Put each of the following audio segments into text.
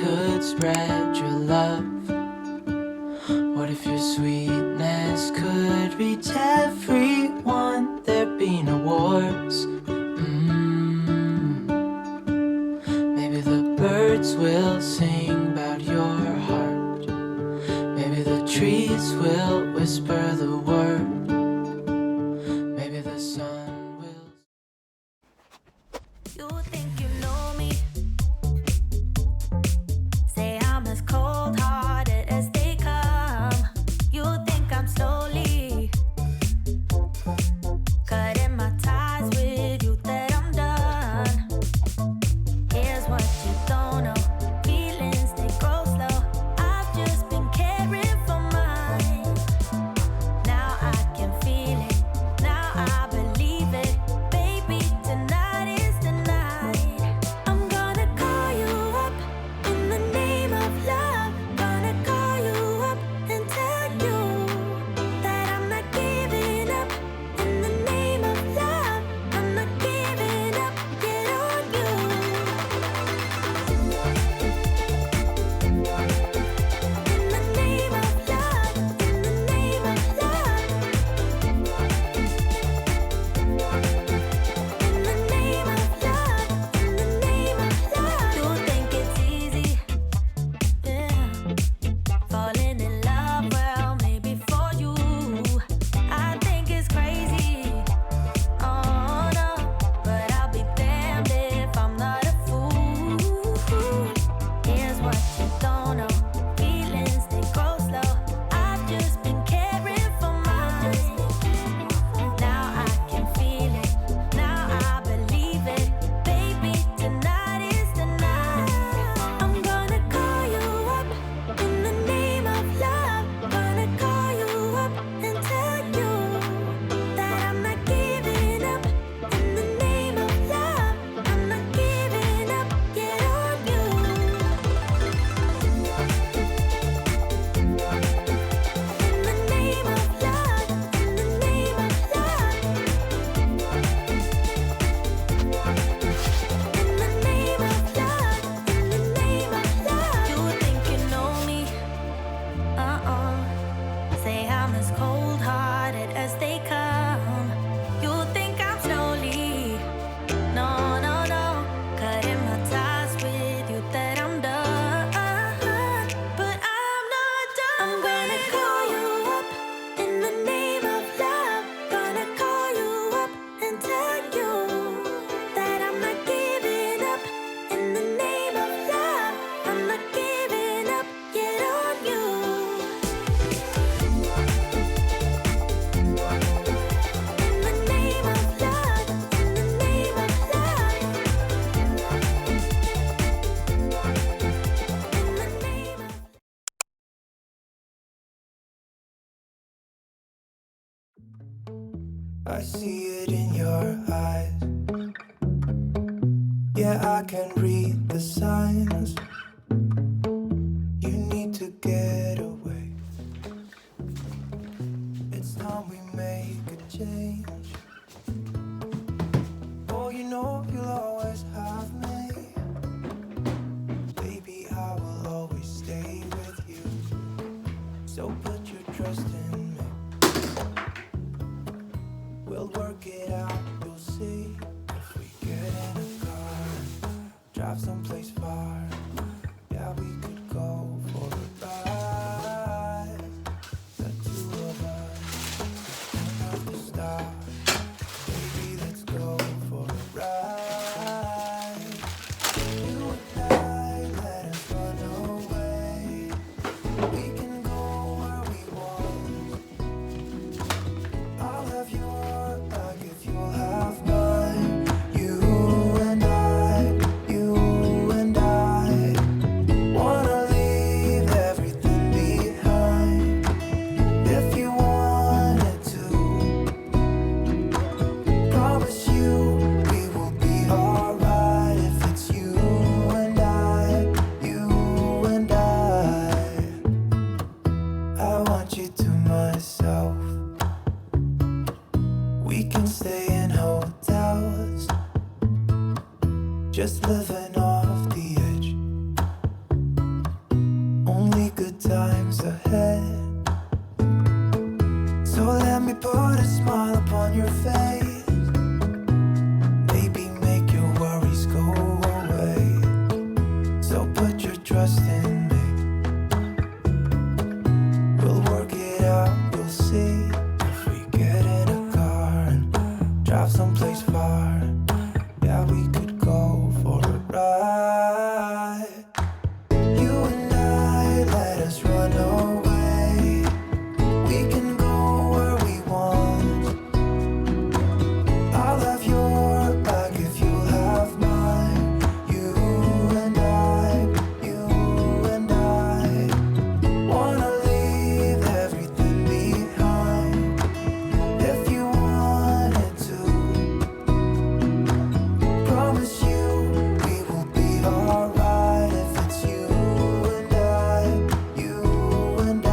could spread your love? What if your sweetness could reach everyone? There'd be no wars. Maybe the birds will sing about your heart. Maybe the trees will whisper the word. Maybe the sun will. You think you know me? Say I'm as cold-hearted as they come. You think I'm slowly cutting my ties with you, that I'm done. Here's what you don't know. Feelings, they grow slow. I've just been caring for mine. Now I can feel it. Now I believe it. Baby, tonight is the night. I'm gonna call you up in the name of love. Gonna call you up and tell you that I'm not giving up. In the name of love, I'm not giving up. Get on you. In the name of love, in the name of love. In the name of love, in the name of love. You think it's easy, yeah, falling in love, well, maybe for you. I think it's crazy, oh no, but I'll be damned if I'm not a fool. Here's what you don't know. Feelings, they grow slow. I've just been caring for mine. Now I can feel it. Now I believe it. Baby, tonight is the night. I'm gonna call you up in the name of love. Gonna call you up and tell you that I'm not giving up. In the name of love, I'm not giving up. Get on you. In the name of love, in the name of love. In the name of love, in the name of love. You think you know me? Say I'm as cold-hearted as they come. You think I'm slowly, no, no, no, cutting my ties with you, that I'm done. But I'm not done. I'm gonna call you up in the name of love. Gonna call you up and tell you that I'm not giving up. In the name of love, I'm not giving up. Get on you. In the name of love, in the name of love. In the name of I see it in your eyes. Yeah, I can read the signs. You need to get away. It's time we make a change. Oh, you know you'll always have me. Baby, I will always stay with you. So put your trust in me. We'll work it out, you'll see. If we get in a car, drive someplace far, trust in me. We'll work it out, you'll see. If we get in a car and drive someplace far, yeah, we could go for a ride. You and I, let us run away. We can go where we want. I'll have your back if you have mine. You and I wanna leave everything behind. If you wanted to, promise you we will be alright. If it's you and I, you and I.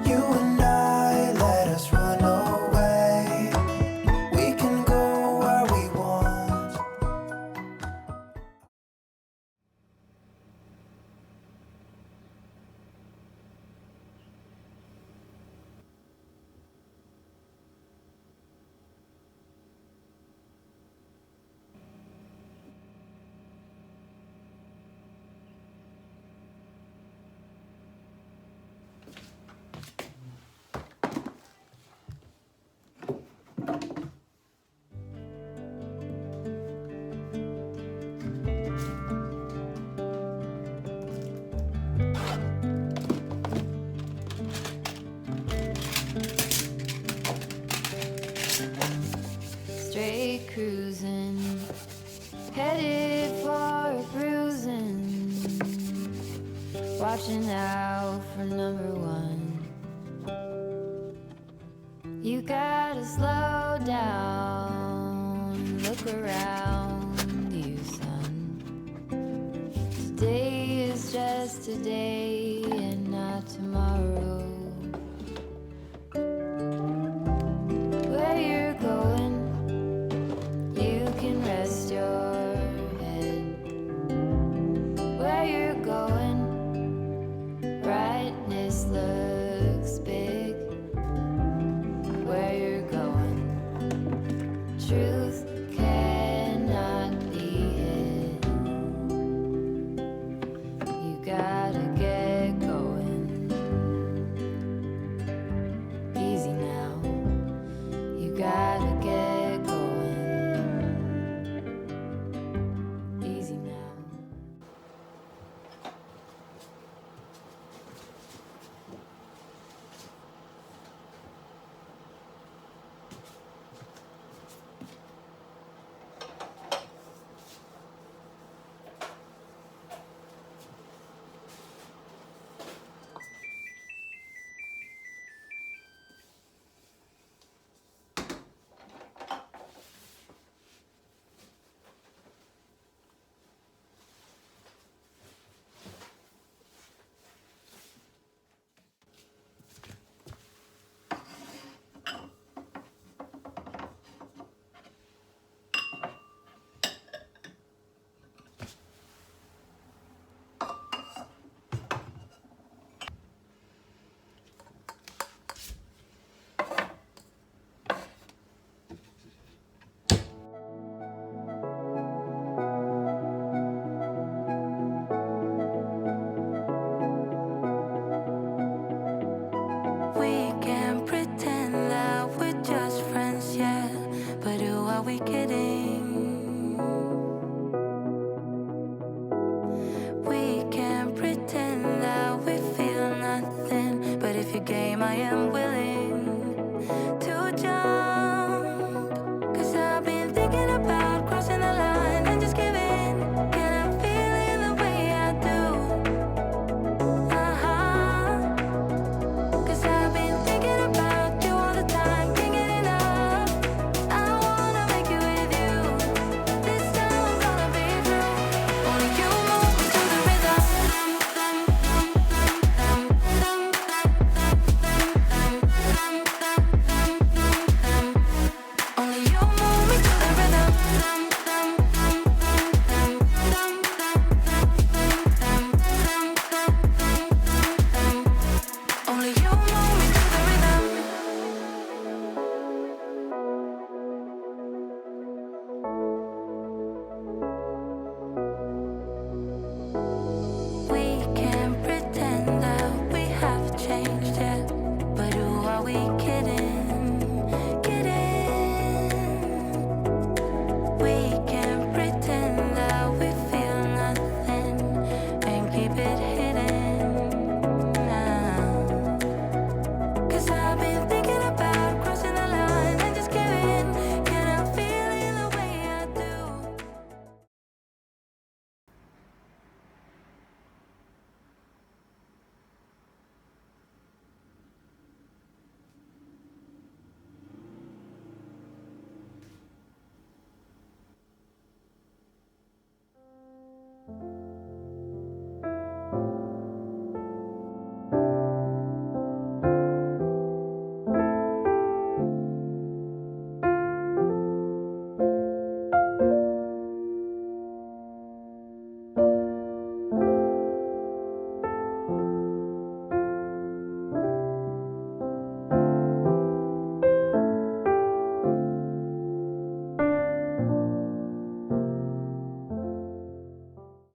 You and I, let us run away. We can go where we want. Straight cruising, headed for a bruising, watching out for number one. You gotta slow down, look around you, son. Today is just today and not tomorrow. Where you're going, you can rest your head. Where you're going, brightness looks big. Where you're going, truth cannot be hid. You gotta get going. Easy now. You gotta get going. Easy now. We can pretend that we're just friends, yeah. But who are we kidding? We can pretend that we feel nothing. But if you're game, I am willing.